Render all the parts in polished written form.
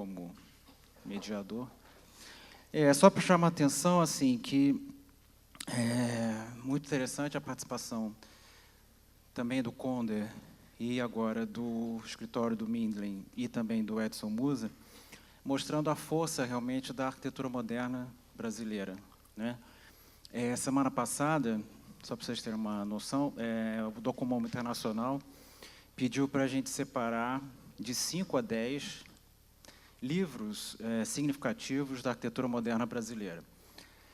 como mediador. Só para chamar a atenção, assim, que é muito interessante a participação também do Conder e agora do escritório do Mindlin e também do Edson Musa, mostrando a força realmente da arquitetura moderna brasileira, né? Semana passada, só para vocês terem uma noção, o Documomo Internacional pediu para a gente separar de 5 a 10 livros significativos da arquitetura moderna brasileira.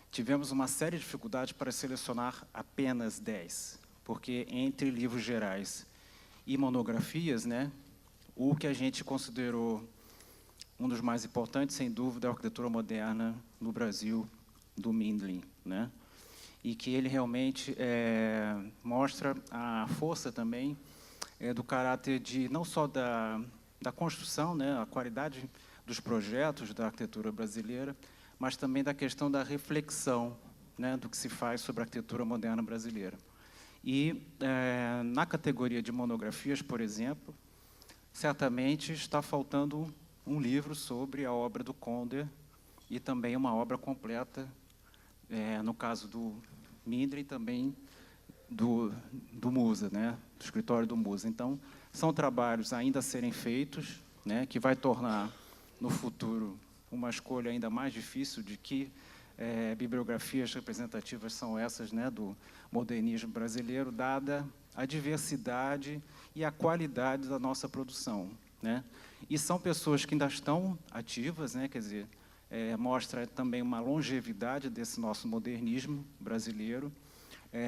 Tivemos uma série de dificuldades para selecionar apenas 10, porque entre livros gerais e monografias, né, o que a gente considerou um dos mais importantes, sem dúvida, é a arquitetura moderna no Brasil, do Mindlin, né? E que ele realmente mostra a força também do caráter de, não só da construção, né, a qualidade dos projetos da arquitetura brasileira, mas também da questão da reflexão, né, do que se faz sobre a arquitetura moderna brasileira. E, na categoria de monografias, por exemplo, certamente está faltando um livro sobre a obra do Conder e também uma obra completa, no caso do Mindlin, também do Musa, né, do escritório do Musa. Então, são trabalhos ainda a serem feitos, né, que vai tornar, no futuro, uma escolha ainda mais difícil de que bibliografias representativas são essas, né, do modernismo brasileiro, dada a diversidade e a qualidade da nossa produção, né? E são pessoas que ainda estão ativas, né, quer dizer, mostra também uma longevidade desse nosso modernismo brasileiro,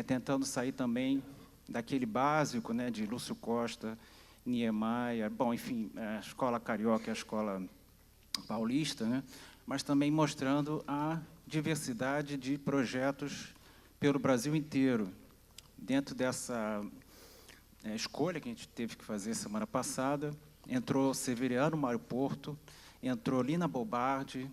tentando sair também daquele básico, né, de Lúcio Costa, Niemeyer, bom, enfim, a escola carioca e a escola paulista, né, mas também mostrando a diversidade de projetos pelo Brasil inteiro. Dentro dessa escolha que a gente teve que fazer semana passada, entrou Severiano Mário Porto, entrou Lina Bobardi,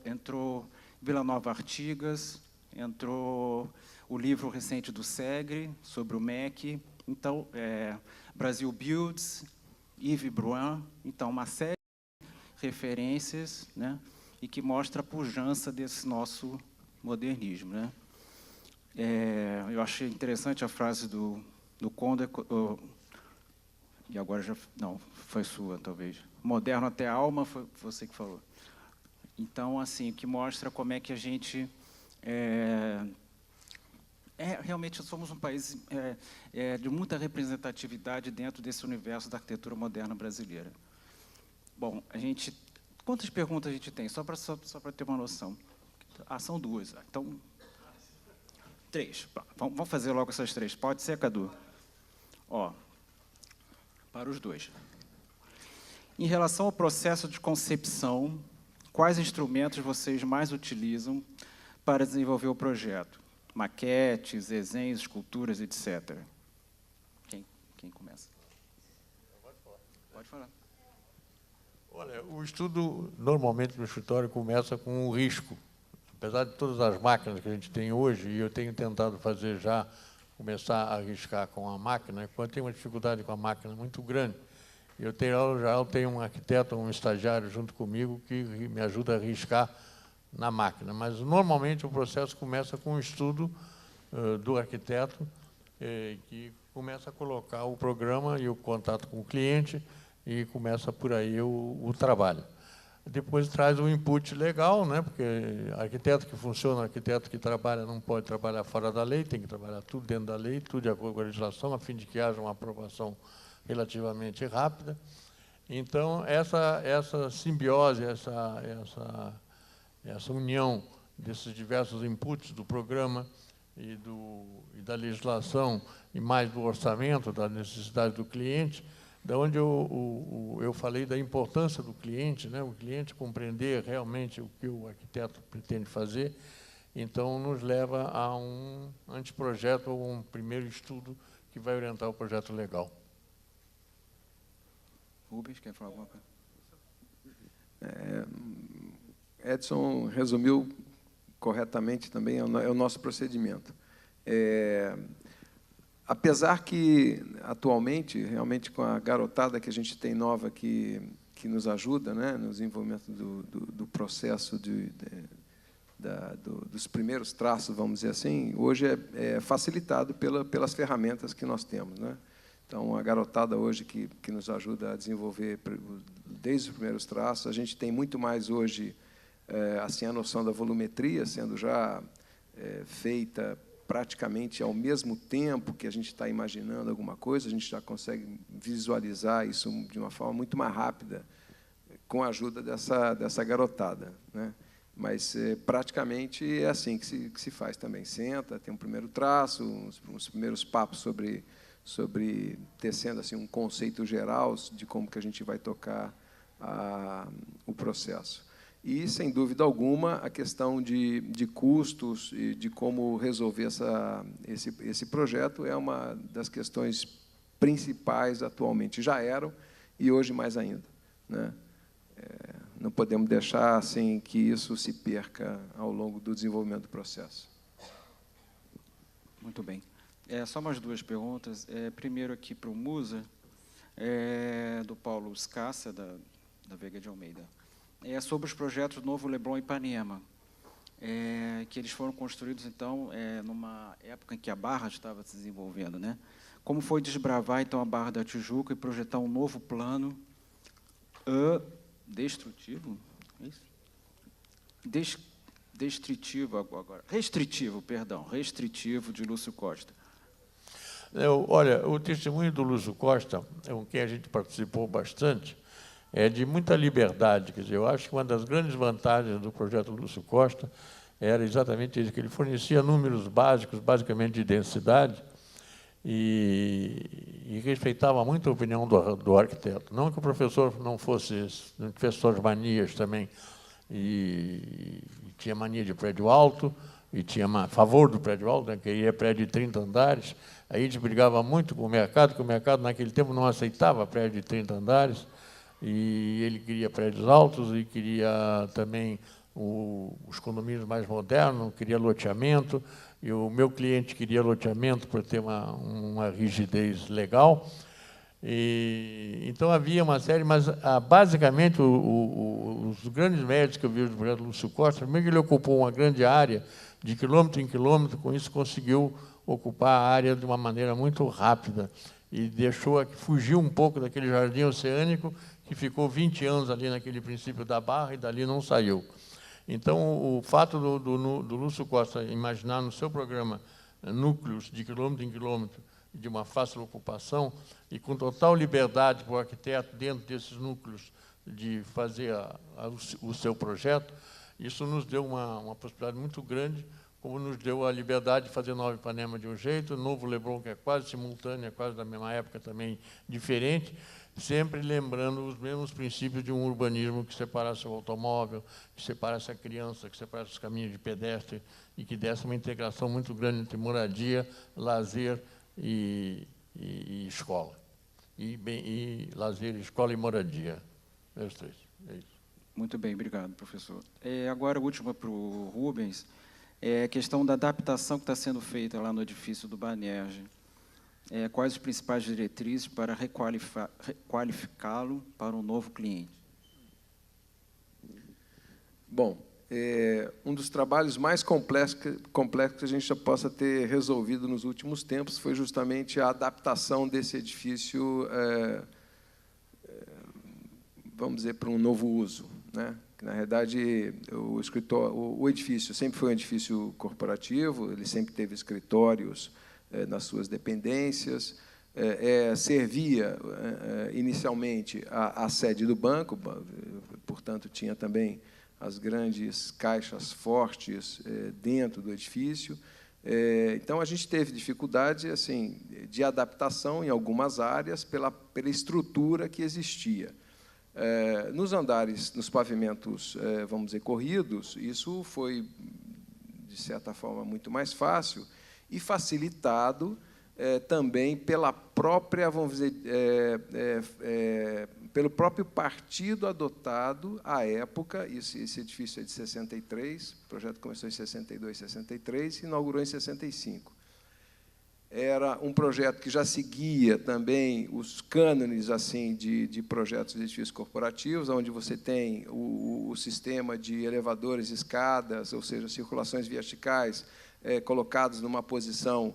entrou Vila Nova Artigas, entrou o livro recente do Segre, sobre o MEC, então, Brasil Builds, Yves Bruin, então, uma série de referências, né, e que mostra a pujança desse nosso modernismo, né? Eu achei interessante a frase do Conder, e agora já... Não, foi sua, talvez. Moderno até a alma, foi você que falou. Então, assim, que mostra como é que a gente... realmente, somos um país de muita representatividade dentro desse universo da arquitetura moderna brasileira. Bom, a gente... Quantas perguntas a gente tem? Só para ter uma noção. São 2. Então, 3. Vamos fazer logo essas 3. Pode ser, Cadu? Para os 2. Em relação ao processo de concepção, quais instrumentos vocês mais utilizam para desenvolver o projeto? Maquetes, desenhos, esculturas, etc. Quem começa? Pode falar. Olha, o estudo, normalmente, no escritório, começa com o risco. Apesar de todas as máquinas que a gente tem hoje, e eu tenho tentado fazer já, começar a arriscar com a máquina, quando tem uma dificuldade com a máquina muito grande, eu tenho um arquiteto, um estagiário junto comigo que me ajuda a arriscar na máquina. Mas, normalmente, o processo começa com o estudo do arquiteto, que começa a colocar o programa e o contato com o cliente, e começa por aí o trabalho. Depois traz o input legal, né? Porque arquiteto que funciona, arquiteto que trabalha, não pode trabalhar fora da lei, tem que trabalhar tudo dentro da lei, tudo de acordo com a legislação, a fim de que haja uma aprovação relativamente rápida. Então, essa simbiose, essa união desses diversos inputs do programa e da legislação, e mais do orçamento, da necessidade do cliente, da onde eu falei da importância do cliente, né? O cliente compreender realmente o que o arquiteto pretende fazer, então nos leva a um anteprojeto ou um primeiro estudo que vai orientar o projeto legal. Rubens, quer falar alguma coisa? Edson resumiu corretamente também, é o nosso procedimento. Apesar que, atualmente, realmente com a garotada que a gente tem nova, que que nos ajuda, né, no desenvolvimento do processo dos primeiros traços, vamos dizer assim, hoje é facilitado pelas ferramentas que nós temos, né? Então, a garotada hoje que nos ajuda a desenvolver desde os primeiros traços, a gente tem muito mais hoje assim, a noção da volumetria sendo já feita praticamente ao mesmo tempo que a gente está imaginando alguma coisa, a gente já consegue visualizar isso de uma forma muito mais rápida com a ajuda dessa garotada, né? Mas, praticamente, é assim que se faz também. Senta, tem um primeiro traço, uns primeiros papos sobre tecendo assim, um conceito geral de como que a gente vai tocar o processo. E, sem dúvida alguma, a questão de custos e de como resolver esse projeto é uma das questões principais atualmente. Já eram, e hoje mais ainda, né? Não podemos deixar assim, que isso se perca ao longo do desenvolvimento do processo. Muito bem. Só mais duas perguntas. Primeiro aqui para o Musa, do Paulo Scassia, da Veiga de Almeida. Sobre os projetos do Novo Leblon e Ipanema, que eles foram construídos, então, numa época em que a Barra estava se desenvolvendo, né? Como foi desbravar, então, a Barra da Tijuca e projetar um novo plano destrutivo? Restritivo de Lúcio Costa. Olha, o testemunho do Lúcio Costa, com quem a gente participou bastante, é de muita liberdade. Quer dizer, eu acho que uma das grandes vantagens do projeto Lúcio Costa era exatamente isso, que ele fornecia números básicos, basicamente de densidade, e respeitava muito a opinião do arquiteto. Não que o professor não tivesse suas manias também, e tinha mania de prédio alto, e tinha a favor do prédio alto, né, queria prédio de 30 andares. Aí a gente brigava muito com o mercado, que o mercado, naquele tempo, não aceitava prédio de 30 andares, e ele queria prédios altos e queria também os condomínios mais modernos, queria loteamento, e o meu cliente queria loteamento para ter uma rigidez legal. Então, havia uma série, mas, basicamente, os grandes méritos que eu vi do projeto Lúcio Costa, primeiro que ele ocupou uma grande área, de quilômetro em quilômetro, com isso conseguiu ocupar a área de uma maneira muito rápida, e fugiu um pouco daquele jardim oceânico, que ficou 20 anos ali naquele princípio da Barra, e dali não saiu. Então, o fato do Lúcio Costa imaginar no seu programa núcleos de quilômetro em quilômetro, de uma fácil ocupação, e com total liberdade para o arquiteto, dentro desses núcleos, de fazer o seu projeto, isso nos deu uma possibilidade muito grande, como nos deu a liberdade de fazer Nova Ipanema de um jeito, Novo Leblon, que é quase simultâneo, é quase da mesma época também, diferente, sempre lembrando os mesmos princípios de um urbanismo que separasse o automóvel, que separasse a criança, que separasse os caminhos de pedestre, e que desse uma integração muito grande entre moradia, lazer e escola. Lazer, escola e moradia. Os três. É isso. Muito bem, obrigado, professor. Agora, a última para o Rubens, a questão da adaptação que está sendo feita lá no edifício do Banerje. Quais os principais diretrizes para requalificá-lo para um novo cliente? Bom, um dos trabalhos mais complexos que a gente já possa ter resolvido nos últimos tempos foi justamente a adaptação desse edifício, vamos dizer, para um novo uso, né? Na realidade, o edifício sempre foi um edifício corporativo, ele sempre teve escritórios nas suas dependências, servia inicialmente a sede do banco, portanto, tinha também as grandes caixas fortes dentro do edifício. Então, a gente teve dificuldade assim, de adaptação em algumas áreas pela estrutura que existia. Nos andares, nos pavimentos, vamos dizer, corridos, isso foi, de certa forma, muito mais fácil e facilitado também pela própria, vamos dizer, pelo próprio partido adotado à época. Esse edifício é de 63, o projeto começou em 62, 63 e inaugurou em 65. era um projeto que já seguia também os cânones assim, de projetos de edifícios corporativos, onde você tem o sistema de elevadores, escadas, ou seja, circulações verticais, colocados numa posição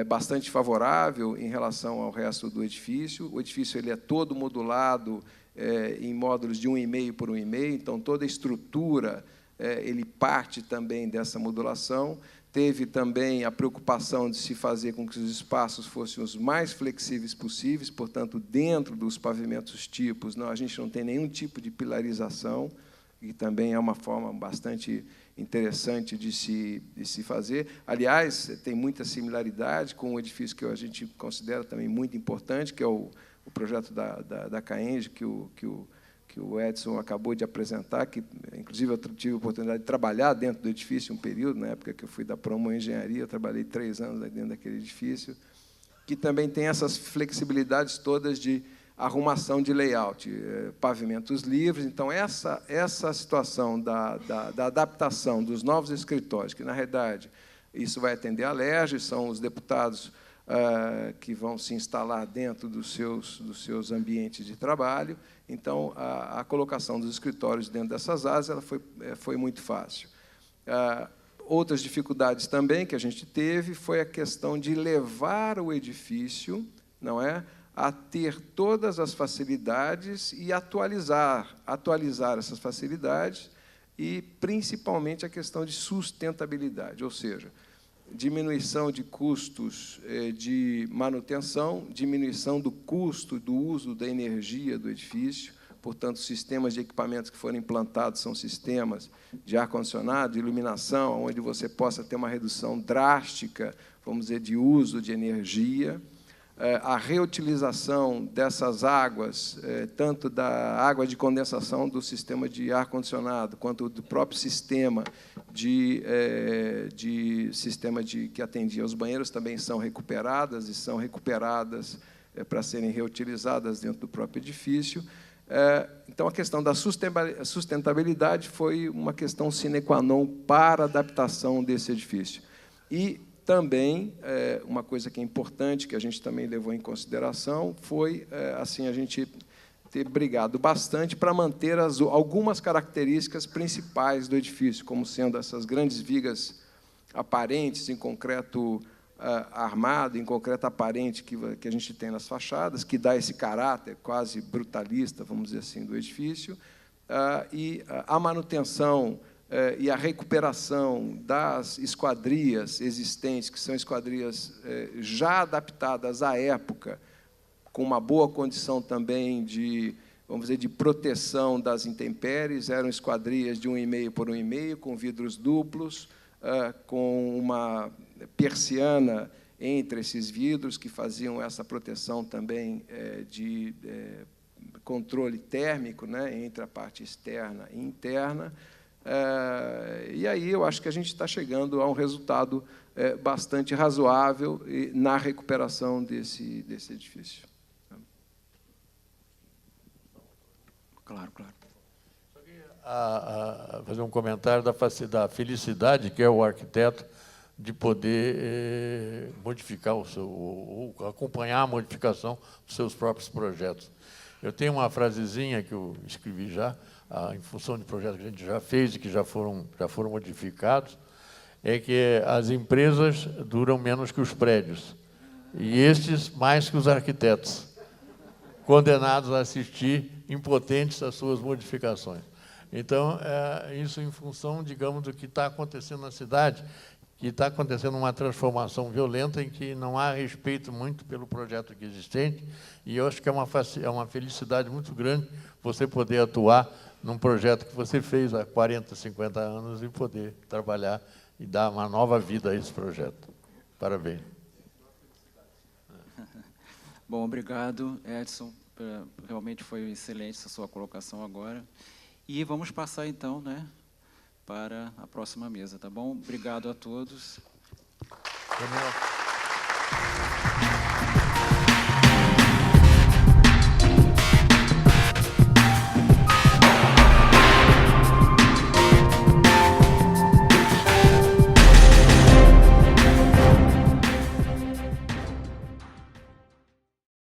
bastante favorável em relação ao resto do edifício. O edifício ele é todo modulado em módulos de 1,5 por 1,5, então toda a estrutura ele parte também dessa modulação. Teve também a preocupação de se fazer com que os espaços fossem os mais flexíveis possíveis, portanto, dentro dos pavimentos tipos, a gente não tem nenhum tipo de pilarização, e também é uma forma bastante interessante de se fazer. Aliás, tem muita similaridade com um edifício que a gente considera também muito importante, que é o projeto da CAENG, que o Edson acabou de apresentar, que, inclusive, eu tive a oportunidade de trabalhar dentro do edifício um período, na época que eu fui da Promo Engenharia, eu trabalhei 3 anos dentro daquele edifício, que também tem essas flexibilidades todas de arrumação de layout, pavimentos livres. Então, essa situação da adaptação dos novos escritórios, que, na realidade, isso vai atender a LERJ, são os deputados que vão se instalar dentro dos seus ambientes de trabalho. Então, a colocação dos escritórios dentro dessas áreas ela foi muito fácil. Outras dificuldades também que a gente teve foi a questão de levar o edifício, não é, a ter todas as facilidades e atualizar essas facilidades e, principalmente, a questão de sustentabilidade, ou seja, diminuição de custos de manutenção, diminuição do custo do uso da energia do edifício. Portanto, os sistemas de equipamentos que foram implantados são sistemas de ar-condicionado, de iluminação, onde você possa ter uma redução drástica, vamos dizer, de uso de energia. A reutilização dessas águas, tanto da água de condensação do sistema de ar-condicionado, quanto do próprio sistema que atendia os banheiros, também são recuperadas, e são recuperadas para serem reutilizadas dentro do próprio edifício. Então, a questão da sustentabilidade foi uma questão sine qua non para a adaptação desse edifício. E também, uma coisa que é importante, que a gente também levou em consideração, foi assim, a gente ter brigado bastante para manter algumas características principais do edifício, como sendo essas grandes vigas aparentes em concreto armado, em concreto aparente, que a gente tem nas fachadas, que dá esse caráter quase brutalista, vamos dizer assim, do edifício, e a manutenção e a recuperação das esquadrias existentes, que são esquadrias já adaptadas à época, com uma boa condição também vamos dizer, de proteção das intempéries. Eram esquadrias de 1,5 por 1,5, com vidros duplos, com uma persiana entre esses vidros, que faziam essa proteção também de controle térmico, né, entre a parte externa e interna. E aí eu acho que a gente está chegando a um resultado bastante razoável na recuperação desse edifício. Claro, claro. Só queria fazer um comentário da felicidade que é o arquiteto de poder modificar ou acompanhar a modificação dos seus próprios projetos. Eu tenho uma frasezinha que eu escrevi já, em função de projetos que a gente já fez e que já foram modificados, é que as empresas duram menos que os prédios, e estes mais que os arquitetos, condenados a assistir impotentes às suas modificações. Então, isso em função, digamos, do que está acontecendo na cidade, que está acontecendo uma transformação violenta em que não há respeito muito pelo projeto aqui existente, e eu acho que é uma felicidade muito grande você poder atuar num projeto que você fez há 40, 50 anos e poder trabalhar e dar uma nova vida a esse projeto. Parabéns. Bom, obrigado, Edson. Realmente foi excelente essa sua colocação agora. E vamos passar, então, né, para a próxima mesa, tá bom? Obrigado a todos. Daniel.